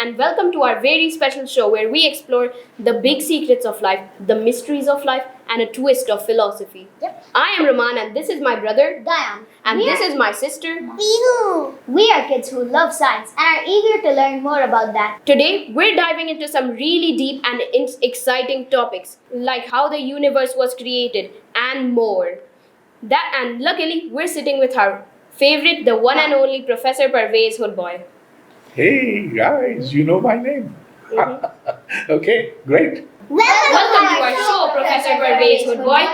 and welcome to our very special show where we explore the big secrets of life, the mysteries of life, and a twist of philosophy. Yep. I am Raman and this is my brother Dayaan. and this is my sister Pihu. We are kids who love science and are eager to learn more about that. Today, we're diving into some really deep and exciting topics, like how the universe was created and more. And luckily, we're sitting with our favorite, the one and only Professor Pervaiz Hoodbhoy. Hey guys, you know my name. Okay, great. Welcome to our show, Professor Pervaiz Hoodbhoy.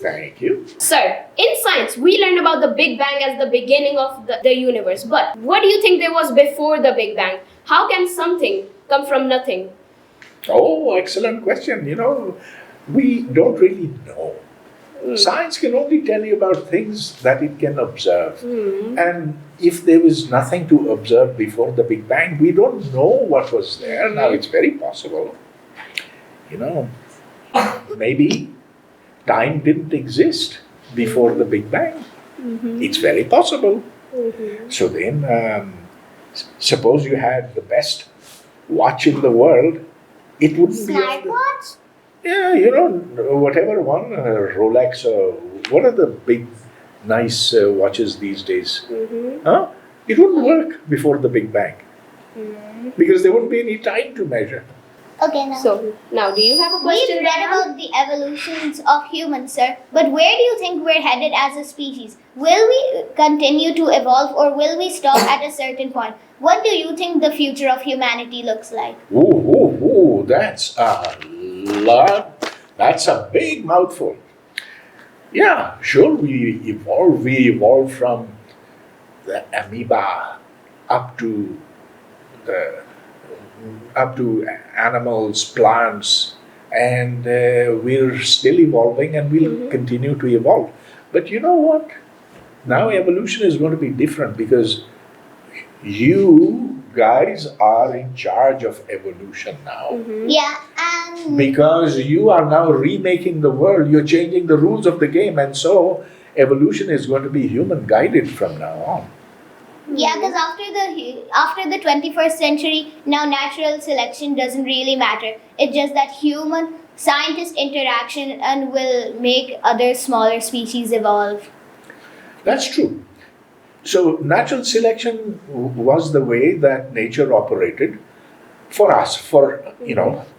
Thank you. Sir, in science, we learned about the Big Bang as the beginning of the universe. But what do you think there was before the Big Bang? How can something come from nothing? Oh, excellent question. We don't really know. Science can only tell you about things that it can observe. And if there was nothing to observe before the Big Bang, we don't know what was there. Now, it's very possible. Maybe time didn't exist before the Big Bang. It's very possible. So then, suppose you had the best watch in the world, it would be... Smartwatch? Yeah, whatever one, Rolex, what are the big, nice watches these days? It wouldn't work before the Big Bang. Because there wouldn't be any time to measure. Okay, now. So, now do you have a question? We've read about the evolutions of humans, sir. But where do you think we're headed as a species? Will we continue to evolve or will we stop at a certain point? What do you think the future of humanity looks like? Ooh, that's a lot. That's a big mouthful. Yeah, sure, we evolve. We evolved from the amoeba up to animals, plants, and we're still evolving and we'll continue to evolve. But you know what? Now evolution is going to be different because you guys are in charge of evolution now. Yeah, and... Because you are now remaking the world, you're changing the rules of the game, and so evolution is going to be human guided from now on. Yeah, because after the 21st century, now natural selection doesn't really matter. It's just that human-scientist interaction and will make other smaller species evolve. That's true. So natural selection was the way that nature operated for us,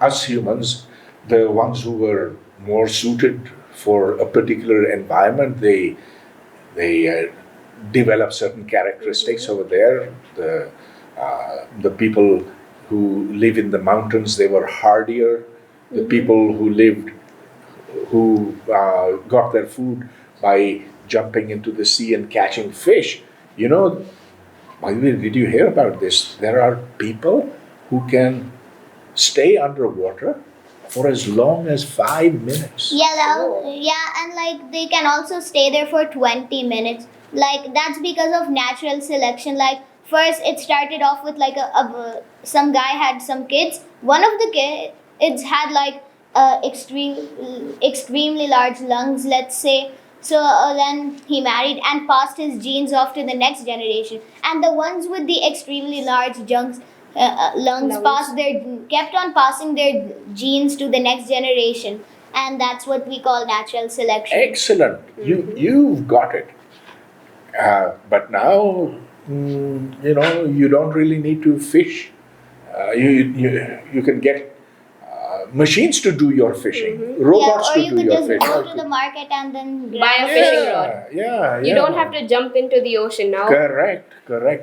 us humans, the ones who were more suited for a particular environment. They develop certain characteristics over there. The people who live in the mountains, they were hardier. The people who got their food by jumping into the sea and catching fish. By the way, did you hear about this? There are people who can stay underwater for as long as 5 minutes. And they can also stay there for 20 minutes. That's because of natural selection. First it started off with some guy had some kids. One of the kids had extremely large lungs, let's say. So then he married and passed his genes off to the next generation. And the ones with the extremely large lungs kept on passing their genes to the next generation. And that's what we call natural selection. Excellent. You've got it. But now, you don't really need to fish. You can get machines to do your fishing, robots to do your fishing. Or you could just go to the market and then buy a fishing rod. Yeah. You don't have to jump into the ocean now. Correct.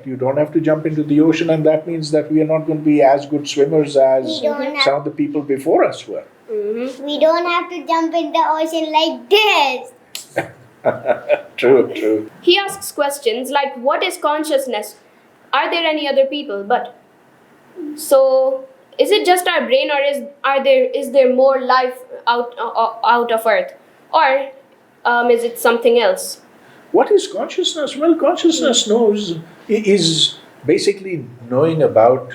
You don't have to jump into the ocean, and that means that we are not going to be as good swimmers as some of the people before us were. We don't have to jump in the ocean like this. True. He asks questions like, what is consciousness? Are there any other people? So, is it just our brain, or is there more life out of Earth? Or is it something else? What is consciousness? Well, consciousness is basically knowing about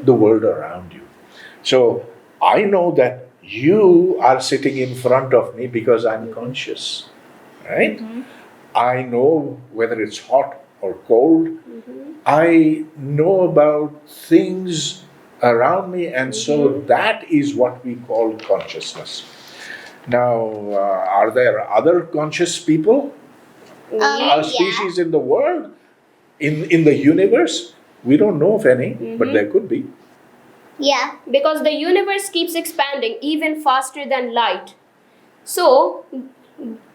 the world around you. So, I know that you are sitting in front of me because I'm conscious. Right? I know whether it's hot or cold. I know about things around me, and so that is what we call consciousness. Now, are there other conscious people, Yeah. species in the world, in the universe? We don't know of any, but there could be. Yeah. Because the universe keeps expanding even faster than light. So,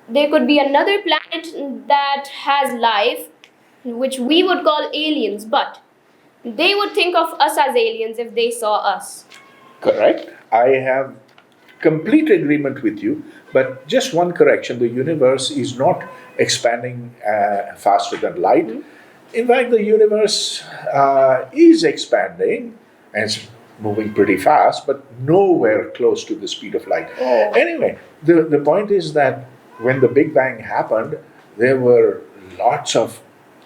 there could be another planet that has life, which we would call aliens, but they would think of us as aliens if they saw us. Correct. I have complete agreement with you, but just one correction: the universe is not expanding faster than light. In fact, the universe is expanding and it's moving pretty fast, but nowhere close to the speed of light. Anyway, the point is that when the Big Bang happened, there were lots of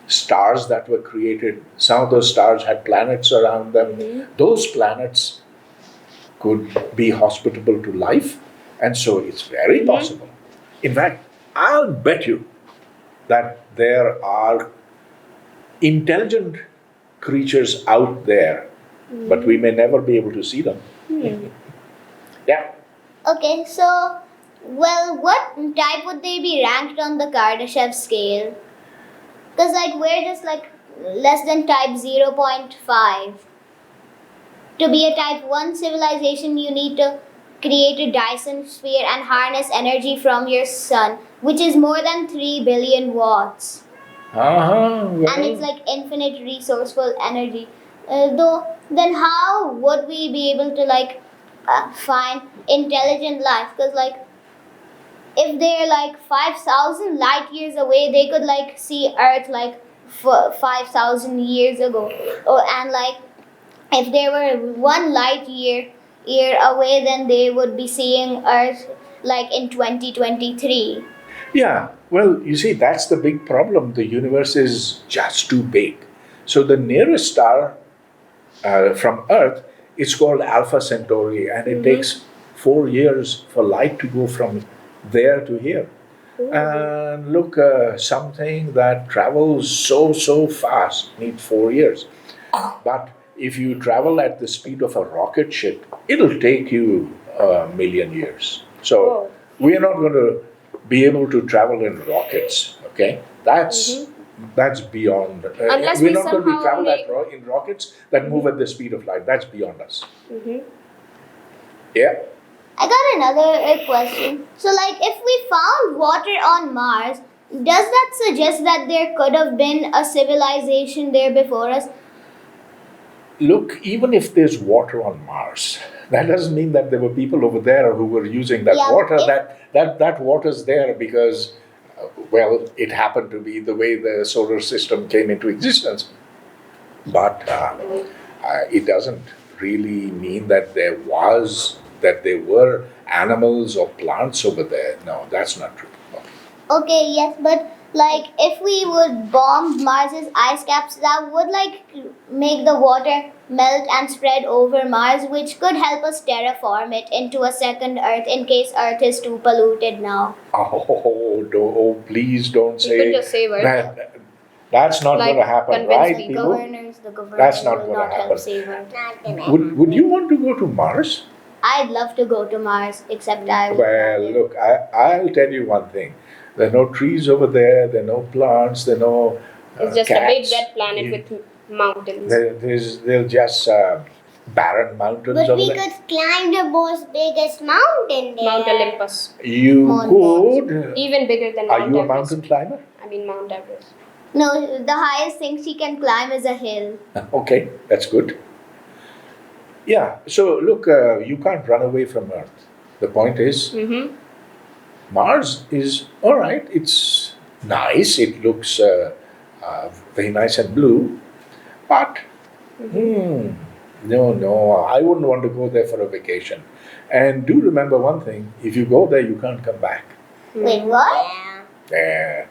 stars that were created. Some of those stars had planets around them. Those planets could be hospitable to life, and so it's very possible. In fact, I'll bet you that there are intelligent creatures out there, but we may never be able to see them. Yeah. Okay, so, well, what type would they be ranked on the Kardashev scale? Because, like, we're just, like, less than type 0.5. To be a type 1 civilization, you need to create a Dyson sphere and harness energy from your sun, which is more than 3 billion watts. And it's like infinite resourceful energy. Then how would we be able to like find intelligent life? Because like if they're like 5,000 light years away, they could like see Earth like 5,000 years ago. And like if they were 1 light year away, then they would be seeing Earth like in 2023. Yeah, well, you see, that's the big problem. The universe is just too big. So the nearest star from Earth is called Alpha Centauri, and it takes 4 years for light to go from there to here. And look, something that travels so fast needs 4 years. But if you travel at the speed of a rocket ship, it'll take you 1,000,000 years. So we are not going to be able to travel in rockets, okay? That's beyond. Unless we're we not going to be somehow travel in rockets that move at the speed of light. That's beyond us. Yeah. I got another question. So, like, if we found water on Mars, does that suggest that there could have been a civilization there before us? Look, even if there's water on Mars, that doesn't mean that there were people over there who were using that water. That water's there because, well, it happened to be the way the solar system came into existence. But it doesn't really mean that there were animals or plants over there. No, that's not true. No. Okay, yes, but like if we would bomb Mars's ice caps, that would like make the water melt and spread over Mars, which could help us terraform it into a second Earth in case Earth is too polluted now. Oh, please don't say You could just save Earth. that. That's not Like, going to happen, convince right, people. people? The government That's not will gonna not happen. help save Earth. Would you want to go to Mars? I'd love to go to Mars, except I will Well, not. look, I'll tell you one thing. There are no trees over there. There are no plants. There are no It's just a big cats. red planet with mountains. They're just barren mountains But over we there. could climb the most biggest mountain there. Mount Olympus. You could. Even bigger than Are Mount you a Everest. mountain climber? I mean Mount Everest. No, the highest thing she can climb is a hill. Okay, that's good. Yeah, so look, you can't run away from Earth. The point is, Mars is all right. It's nice. It looks very nice and blue, but no, I wouldn't want to go there for a vacation. And do remember one thing: if you go there, you can't come back. Wait, what? Yeah,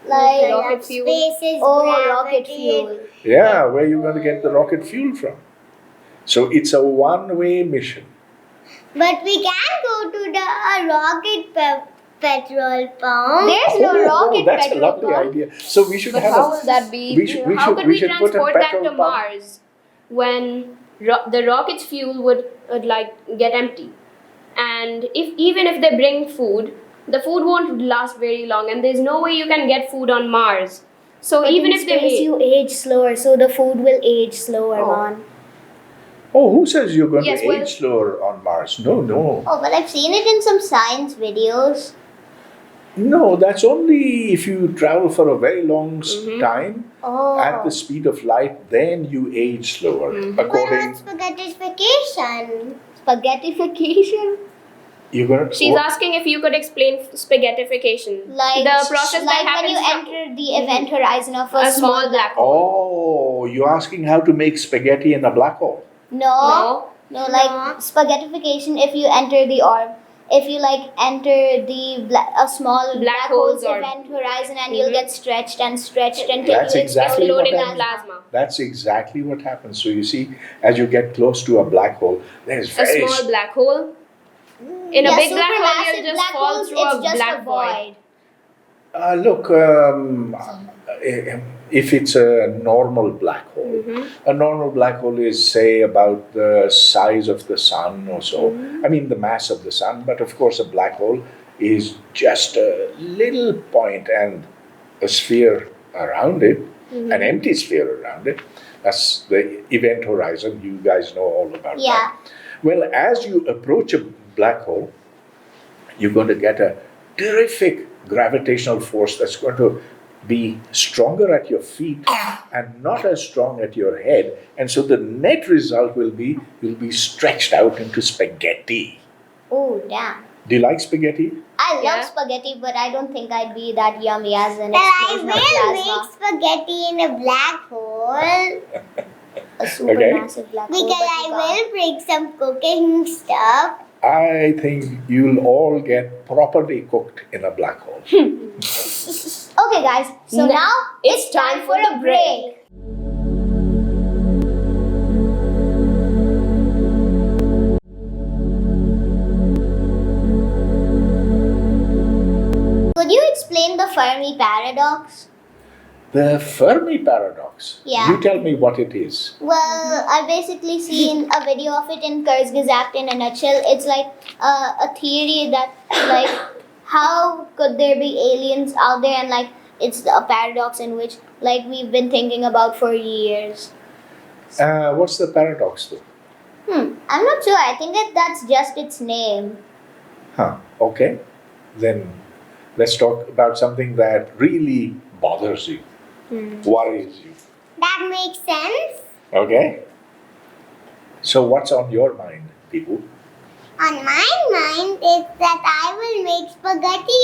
Like Rocket fuel. Space is rocket gravity. fuel. yeah. Where are you going to get the rocket fuel from? So it's a one-way mission. But we can go to the rocket petrol pump. There's no rocket that's a petrol lovely pump. idea. So we should But have how a, will that be? we How should- could we we should put a transport that petrol to pump. Mars when the rocket's fuel would like get empty? And even if they bring food, the food won't last very long, and there's no way you can get food on Mars. So But even in if they space, you age slower, so the food will age slower, Oh. man. Oh, who says you're going Yes, to well- age slower on Mars? No, no. Oh, but I've seen it in some science videos. No, that's only if you travel for a very long time Oh. at the speed of light, then you age slower. What According, about spaghettification? Spaghettification? you're going to. She's asking if you could explain spaghettification, Like, the process like that when you happens enter the event horizon of a small black hole. Oh, you're asking how to make spaghetti in a black hole? No, like No. spaghettification. If you enter the orb, if you like enter the a small black hole's hole's orb. event horizon, and you'll get stretched and stretched until That's you exactly Explode what in happens. plasma. That's exactly what happens. So you see, as you get close to a black hole, there's A very small black hole. In a big black hole, supermassive you'll just black fall holes, through it's a just black a void. Look, if it's a normal black hole, a normal black hole is, say, about the size of the sun or so. I mean, the mass of the sun, but of course, a black hole is just a little point and a sphere around it, an empty sphere around it. That's the event horizon. You guys know all about Yeah. that. Well, as you approach a black hole, you're going to get a terrific gravitational force that's going to be stronger at your feet and not as strong at your head. And so the net result will be you'll be stretched out into spaghetti. Oh damn! Do you like spaghetti? I love Yeah. spaghetti, but I don't think I'd be that yummy as an But I explosion will of plasma. make spaghetti in a black hole A supermassive black hole. because but I you can't. will bring some cooking stuff. I think you'll all get properly cooked in a black hole. Okay, guys. So No, now it's time for a break. Could you explain the Fermi paradox? The Fermi paradox. Yeah. You tell me what it is. Well, I've basically seen a video of it in 𝐂𝐍𝐉𝐻𝐾 in a nutshell. It's like a theory that, like, how could there be aliens out there, and like it's a paradox in which, like, we've been thinking about for years. What's the paradox though? I'm not sure. I think that's just its name. Huh. Okay. Then let's talk about something that really bothers you, worries you. That makes sense. Okay. So what's on your mind, Pihu? On my mind is that I will make spaghetti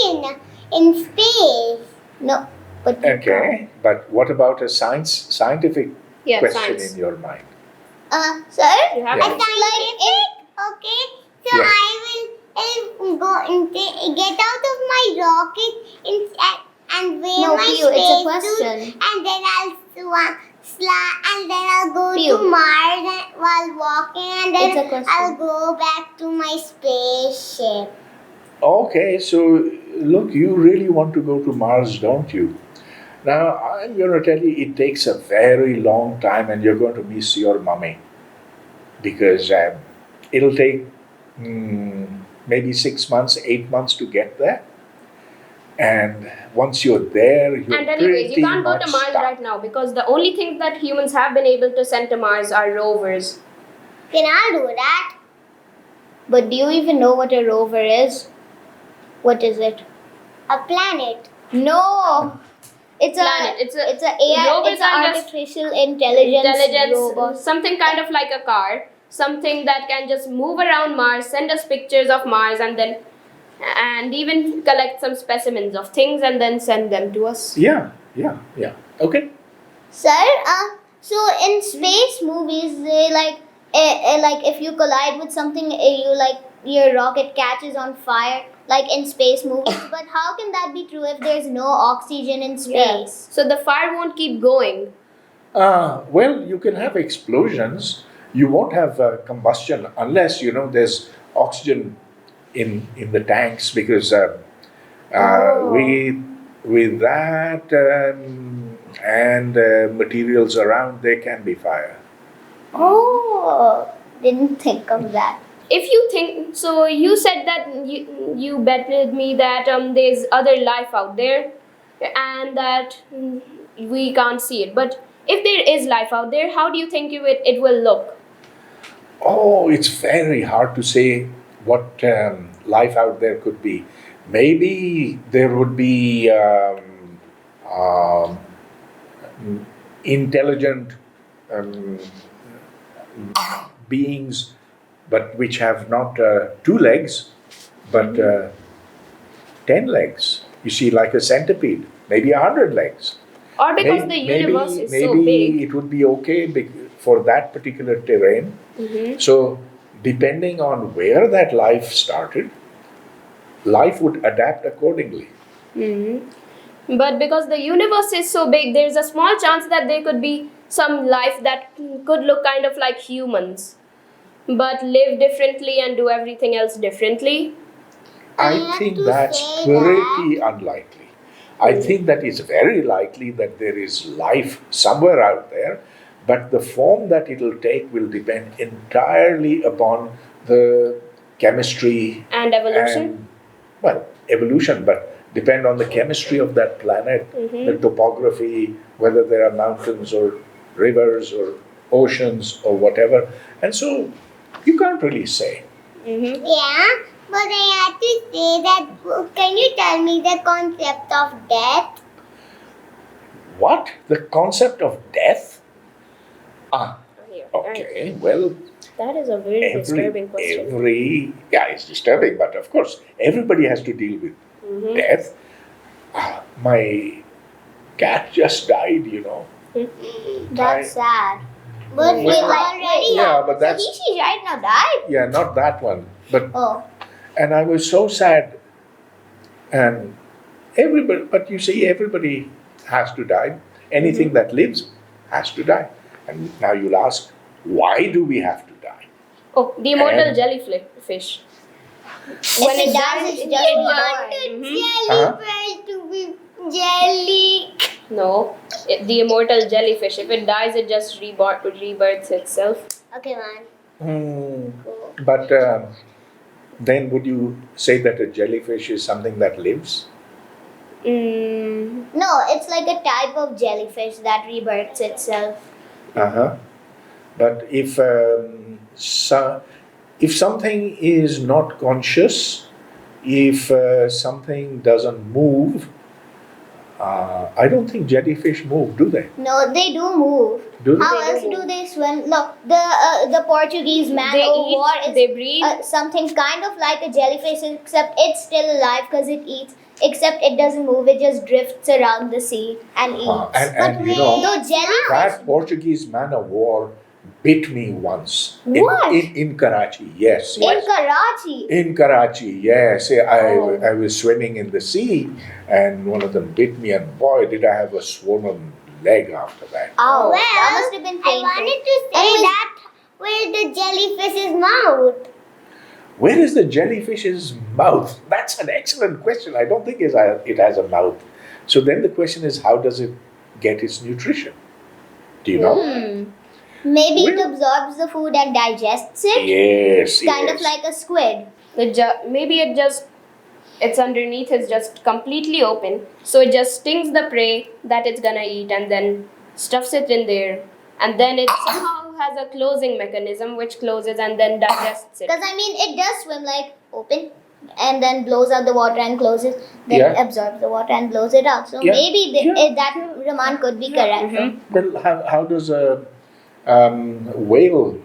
in space. No, but Okay. But what about a scientific Yeah, question science. in your mind? sir. You have Yeah. to- A scientific, okay? So Yeah. I will go and get out of my rocket and wear No, my Pihu, it's a space question. suit, and then I'll and then I'll go Pihu. to Mars while walking, and It's a then question. I'll go back to my spaceship. Okay, so look, you really want to go to Mars, don't you? Now, I'm going to tell you, it takes a very long time and you're going to miss your mummy. Because it'll take maybe 6 months, 8 months to get there. And once you're there, you're And anyways, you pretty can't go to much Mars stuck. right now because the only things that humans have been able to send to Mars are rovers. Can I do that? But do you even know what a rover is? What is it? A planet. No, it's Planet. a AI. Rovers It's an are just artificial intelligence robot. something kind of like a car, something that can just move around Mars, send us pictures of Mars, and even collect some specimens of things and then send them to us. Yeah. Okay. Sir, so in space movies, they like if you collide with something, your rocket catches on fire, like in space movies. But how can that be true if there's no oxygen in space? So the fire won't keep going. Well, you can have explosions. You won't have combustion unless, there's oxygen in the tanks because With that and materials around, there can be fire. Oh, didn't think of that. If you think so, you said that you betted me that there's other life out there, and that we can't see it. But if there is life out there, how do you think it will look? Oh, it's very hard to say what life out there could be. Maybe there would be intelligent beings, but which have not 2 legs, but 10 legs. You see, like a centipede, maybe 100 legs. Or because the universe is so big. Maybe it would be okay for that particular terrain. So, depending on where that life started, life would adapt accordingly. But because the universe is so big, there's a small chance that there could be some life that could look kind of like humans, but live differently and do everything else differently. I think that's pretty unlikely. I think that it's very likely that there is life somewhere out there, but the form that it'll take will depend entirely upon the chemistry And evolution? Evolution, but depend on the chemistry of that planet, the topography, whether there are mountains or rivers or oceans or whatever. And so you can't really say. Yeah, but I had to say that. Can you tell me the concept of death? What? The concept of death? Here. Okay, well, That is a very disturbing question. it's disturbing, but of course, everybody has to deal with death. My cat just died, That's sad. But we Well, already Yeah, but that's, She right now died. yeah, not that one. But, Oh. and I was so sad. And everybody, but you see, everybody has to die. Anything that lives has to die. And now you'll ask, why do we have to die? Oh, the immortal And- jellyfish. When it dies, it's just it born. jellyfish to be jelly. No, the immortal jellyfish. If it dies, it just rebirths itself. Okay, man. But then would you say that a jellyfish is something that lives? No, it's like a type of jellyfish that rebirths itself. But if something is not conscious, if something doesn't move, I don't think jellyfish move, do they? No, they do move. Do they? How else do they swim? No, the Portuguese man They o' war eat, is they breathe. something kind of like a jellyfish, except it's still alive because it eats. Except it doesn't move; it just drifts around the sea and eats. And you know, Though jellyfish, that Portuguese man of war bit me once. What? In Karachi, yes. in Karachi. In Karachi, yes. I was swimming in the sea and one of them bit me, and boy, did I have a swollen leg after that. Oh, Well, that must have been I painful. wanted to say Anyways- that where the jellyfish's mouth. Where is the jellyfish's mouth? That's an excellent question. I don't think it has a mouth. So then the question is, how does it get its nutrition? Do you know? Maybe it Well- absorbs the food and digests it. Yes. Kind yes. of like a squid. Maybe it's underneath is just completely open, so it just stings the prey that it's gonna eat and then stuffs it in there, and then it somehow has a closing mechanism which closes and then digests it. Because I mean, it does swim like open and then blows out the water and closes, then Yeah. absorbs the water and blows it out. So Yeah. maybe Yeah. that Raman could be correct. Well, how does a whale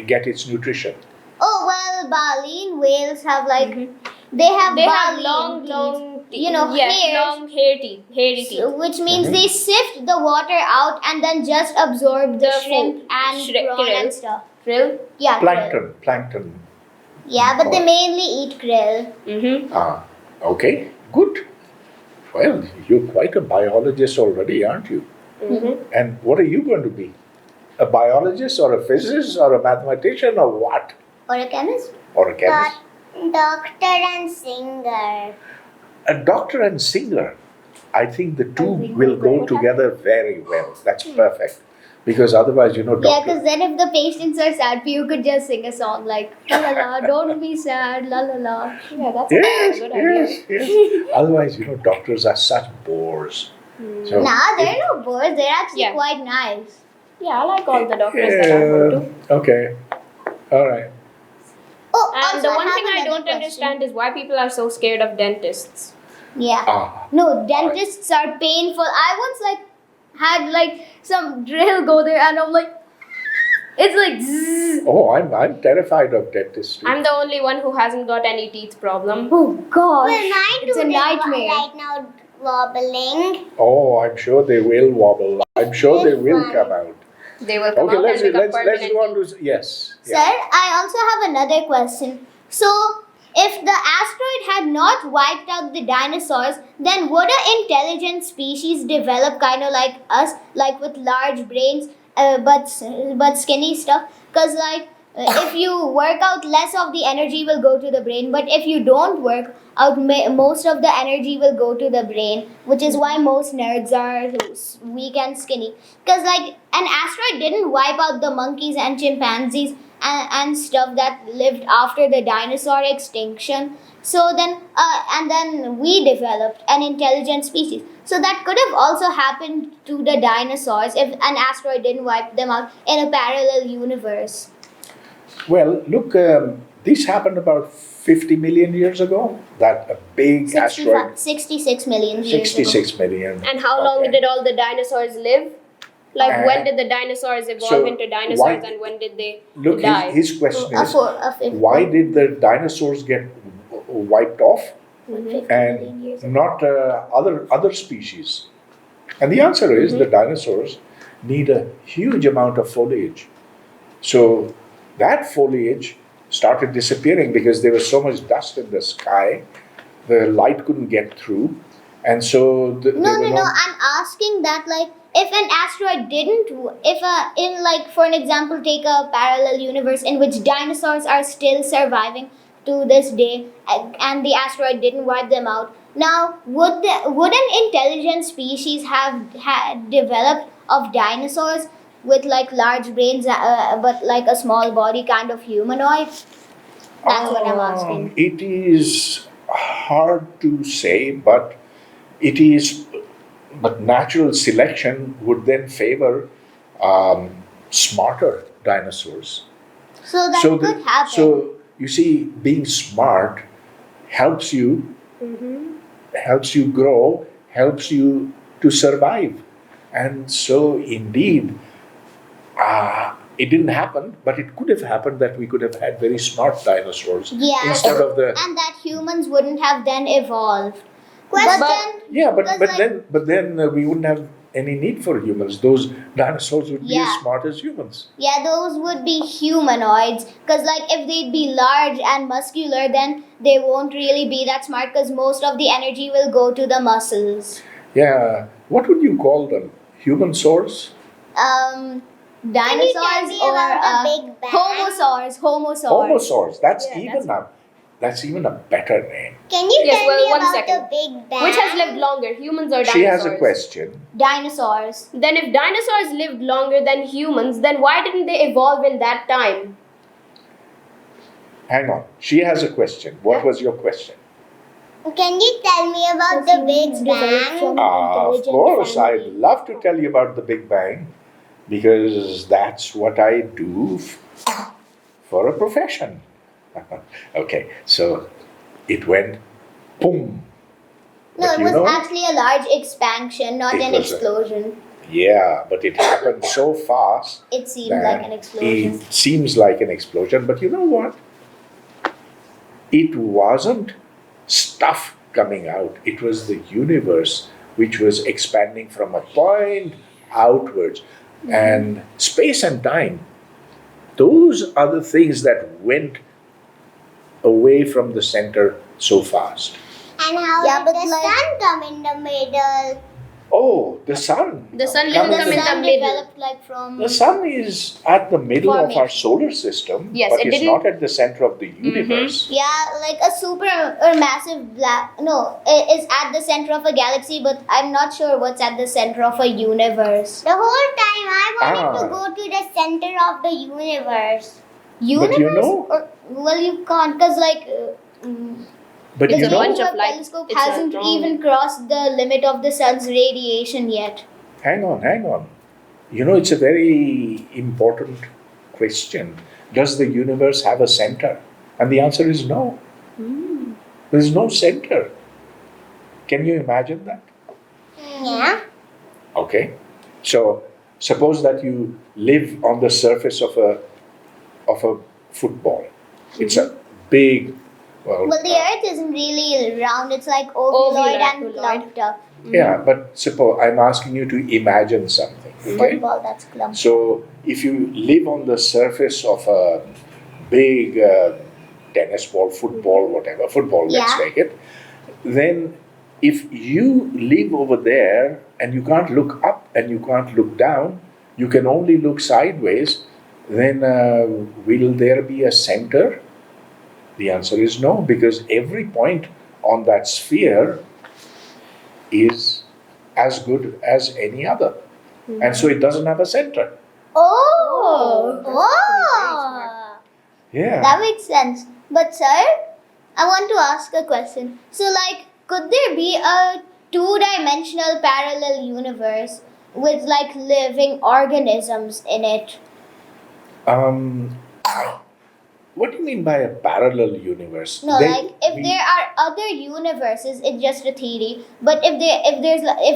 get its nutrition? Oh well, baleen whales have like they have They have baleen long teeth, you know, yes, hairs. long hairy teeth. So, which means they sift the water out and then just absorb the The shrimp food. and prawn Krill. and stuff. Krill. Yeah, krill. Plankton. Yeah, but they mainly eat krill. Okay, good. Well, you're quite a biologist already, aren't you? And what are you going to be? A biologist or a physicist or a mathematician or what? Or a chemist. Or a chemist? Doctor and singer. A doctor and singer. I think the two think will they go would together very well. That's perfect. Because otherwise, Yeah, doctor. because then if the patients are sad, you could just sing a song like la la la, don't be sad, la la la. Yeah, that's Yes, a good idea. yes. Otherwise, doctors are such bores. So Nah, they're no bored. They're actually Yeah. quite nice. Yeah, I like all the doctors that I go to. Okay. All right. Oh, And also the one have thing I another don't question. understand is why people are so scared of dentists. Yeah. Ah. No, dentists are painful. I once had some drill go there, and I'm like, it's like zzz. Oh, I'm terrified of dentists too. I'm the only one who hasn't got any teeth problem. Oh gosh, Well, mine it's a too, they're nightmare. right now wobbling. Oh, I'm sure they will wobble. I'm sure they will Fun. come out. They will come Okay, out let's and become let's permanent. go on to yes. Sir, I also have another question. So, if the asteroid had not wiped out the dinosaurs, then would an intelligent species develop kind of like us, like with large brains, but skinny stuff? Because if you work out, less of the energy will go to the brain. But if you don't work out, most of the energy will go to the brain, which is why most nerds are weak and skinny. Because an asteroid didn't wipe out the monkeys and chimpanzees and stuff that lived after the dinosaur extinction. So then, and then we developed an intelligent species. So that could have also happened to the dinosaurs if an asteroid didn't wipe them out in a parallel universe. Well, look, this happened about 50 million years ago. That a big asteroid. 66 million years ago. 66 million. And how long Okay. did all the dinosaurs live? Like when did the dinosaurs evolve so into dinosaurs why- and when did they Look, die? his question is, Why why did the dinosaurs get wiped off and not other species? And the answer is the dinosaurs need a huge amount of foliage. So that foliage started disappearing because there was so much dust in the sky, the light couldn't get through, and so No. I'm asking that if an asteroid didn't, for an example, take a parallel universe in which dinosaurs are still surviving to this day, and the asteroid didn't wipe them out. Now, would an intelligent species have developed of dinosaurs with large brains, but a small body, kind of humanoid? That's what I'm asking. It is hard to say, but natural selection would then favor smarter dinosaurs. So that So could happen. So you see, being smart helps you, grow, helps you to survive, and so indeed, it didn't happen, but it could have happened that we could have had very smart dinosaurs Yeah, instead of the. and that humans wouldn't have then evolved. Question. But then, Yeah, because, but then we wouldn't have any need for humans. Those dinosaurs would be Yeah. as smart as humans. yeah, those would be humanoids. Because if they'd be large and muscular, then they won't really be that smart. Because most of the energy will go to the muscles. Yeah, what would you call them? Human source? Dinosaurs me or about the Big Bang? homosaurs. Homosaurs. That's Yeah, even a better name. Can you Yes, tell well, me one about second. the Big Bang? Which has lived longer, humans or dinosaurs? She has a question. Dinosaurs. Then if dinosaurs lived longer than humans, then why didn't they evolve in that time? Hang on. She has a question. What was your question? Can you tell me about the Big Bang? Of course, I'd love to tell you about the Big Bang because that's what I do for a profession. Okay, so it went boom. No, But it was actually a large expansion, not It an was a- explosion. Yeah, but it happened so fast. It seemed that like an explosion. It seems like an explosion, but you know what? It wasn't stuff coming out. It was the universe which was expanding from a point outwards. And space and time, those are the things that went away from the center so fast. And how Yeah, did but the sun come in the middle? Oh, the sun. The sun Come doesn't in come in the- the sun middle. developed like from. The sun is at the middle of our Formation. solar system, Yes, but it it's didn't- not at the center of the universe. Yeah, like a super or massive black. No, it is at the center of a galaxy, but I'm not sure what's at the center of a universe. The whole time I wanted to Ah. go to the center of the universe. Universe? you know- Or, well, you can't, because like. But The you It's a know, bunch James of Webb light. telescope It's a hasn't wrong- even crossed the limit of the sun's radiation yet. hang on. You know, it's a very important question. Does the universe have a center? And the answer is no. There is no center. Can you imagine that? Yeah. Okay. So suppose that you live on the surface of a football. It's a big, well, Well, the Earth isn't really round, it's like ovuloid and Ovuloid. clumped up. yeah, but suppose I'm asking you to imagine something. Okay? Football that's clumped. So if you live on the surface of a big tennis ball, football, whatever, football, let's Yeah. take it, then if you live over there and you can't look up and you can't look down, you can only look sideways, then will there be a center? The answer is no, because every point on that sphere is as good as any other. And so it doesn't have a center. Oh! Oh! Yeah. That makes sense. But, sir, I want to ask a question. So, like, could there be a two-dimensional parallel universe with, like, living organisms in it? What do you mean by a parallel universe? No, They- like if we- there are other universes, it's just a theory. But if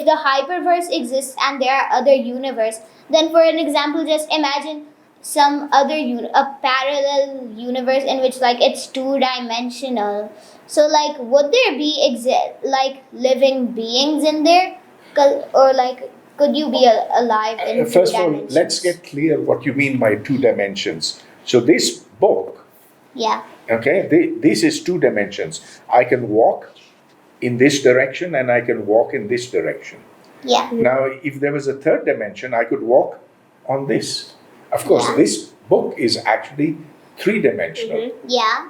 the hyperverse exists and there are other universe, then for an example, just imagine some other a parallel universe in which like it's two-dimensional. So like, would there be like living beings in there, or like could you be alive in two First of all, dimensions? let's get clear what you mean by two dimensions. So this book, Yeah. okay, this is two dimensions. I can walk in this direction and I can walk in this direction. Yeah. Now, if there was a third dimension, I could walk on this. Of course, Yeah. this book is actually three-dimensional. Yeah.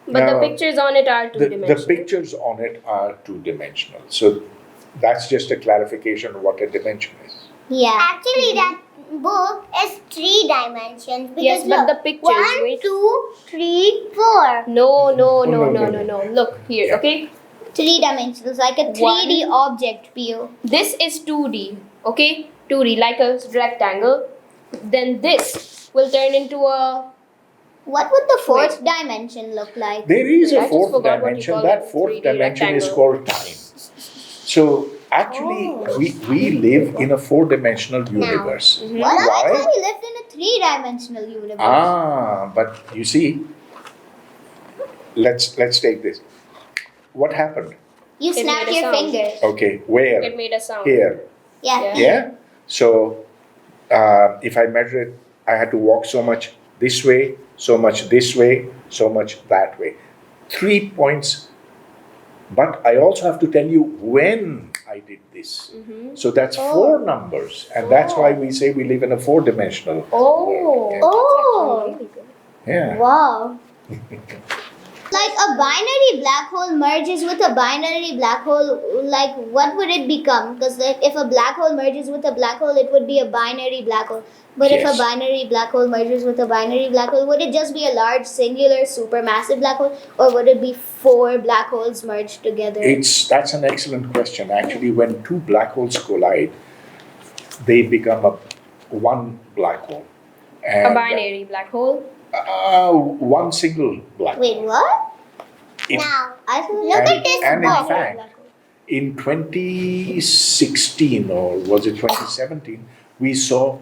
But the Now, pictures on it are The two-dimensional. pictures on it are two-dimensional. So that's just a clarification of what a dimension is. Yeah. Actually, that book is 3 dimensions. Because Yes, but look, the pictures, 1, wait. 2, 3, 4. No. no. Look here, Yeah. okay? Three-dimensional, like a 3D object, Pihu. This is 2D, okay? 2D, like a rectangle. Then this will turn into a... What would the fourth dimension look like? There is I a just fourth forgot what you dimension. call That it, fourth 3D dimension is rectangle. called time. So actually, we live in a four-dimensional universe. Mm-hmm. Well, I Why? thought we lived in a three-dimensional universe. But you see, let's take this. What happened? You It snapped made a your sound. fingers. Okay, where? It made a sound. Here. Yeah. Yeah. So if I measure it, I had to walk so much this way, so much this way, so much that way. 3 points. But I also have to tell you when I did this. So that's 4 numbers, and that's why we say we live in a four-dimensional Oh. world. Yeah. Oh. Really good. Yeah. Wow. Like a binary black hole merges with a binary black hole, like what would it become? Because like if a black hole merges with a black hole, it would be a binary black hole. But if Yes. a binary black hole merges with a binary black hole, would it just be a large singular supermassive black hole, or would it be 4 black holes merged together? That's an excellent question. Actually, when 2 black holes collide, they become one black hole. A binary black hole. One single black hole. Wait, what? It- Now, I thought look And- at this and in book. fact, in 2016 or was it 2017, we saw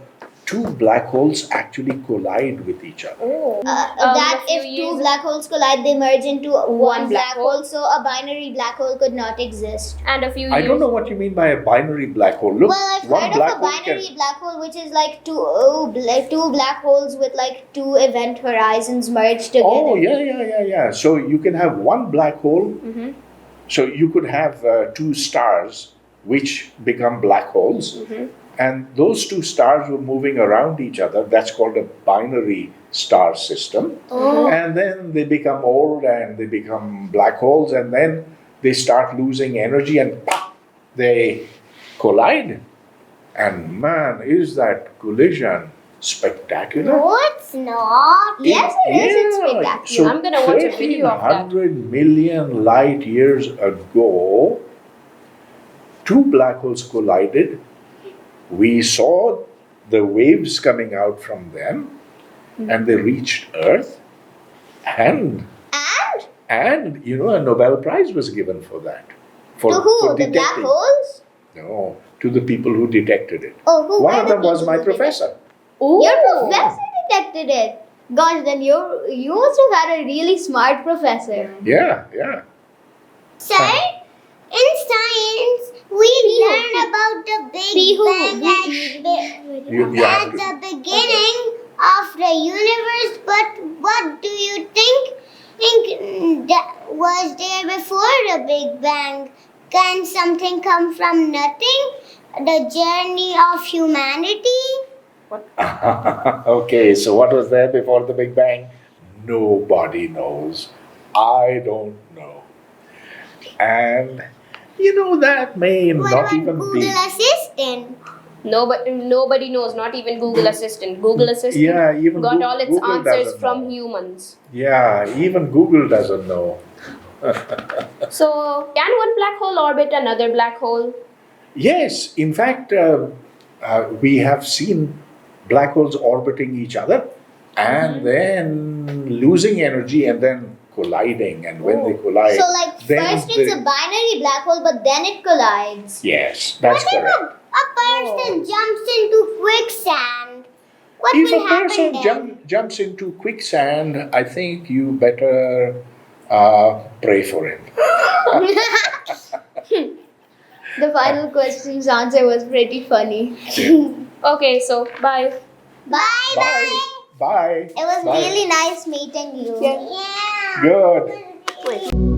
2 black holes actually collide with each other. Oh. That a few if 2 years- black holes collide, they merge into one black black hole. hole. So a binary black hole could not exist. And a few I years... don't know what you mean by a binary black hole. Look, Well, I've one heard black of a hole binary can. black hole, which is like two black holes with like 2 event horizons merged together. Oh, yeah. So you can have one black hole. Mhm. So you could have 2 stars which become black holes. And those two stars were moving around each other. That's called a binary star system. And then they become old and they become black holes, and then they start losing energy and pop, they collide. And man, is that collision spectacular? No, it's not. Yes, it is. It's spectacular. So I'm gonna watch a video of that. 1300 million light years ago, two black holes collided. We saw the waves coming out from them, and they reached Earth, and you know, a Nobel Prize was given for that. For, To who? for The black detecting. holes? No, to the people who detected it. Oh, who One were of the them was people my who detected- professor. Your professor detected it. Gosh, then you must have had a really smart professor. Yeah. Sir, in science, we learn about the Big Pihu. Bang You at have to- the beginning of the universe. But what do you think that was there before the Big Bang? Can something come from nothing? The journey of humanity? Okay, so what was there before the Big Bang? Nobody knows. I don't know. And you know, that may What not about even Google be. Assistant? Nobody knows, not even Google Assistant. Google Assistant Yeah, even got Goo- all its Google answers doesn't from know. humans. Yeah, even Google doesn't know. So, can one black hole orbit another black hole? Yes, in fact, we have seen black holes orbiting each other and then losing energy and then colliding. And when they collide, So, like, then first it's a binary black hole, but then it collides. yes, that's What if correct. a person jumps into quicksand? What If will a happen person then? jumps into quicksand, I think you better pray for him. The final question's answer was pretty funny. Okay, so bye. Bye bye. Bye. It was Bye. really nice meeting you. Yeah. Good. Wait.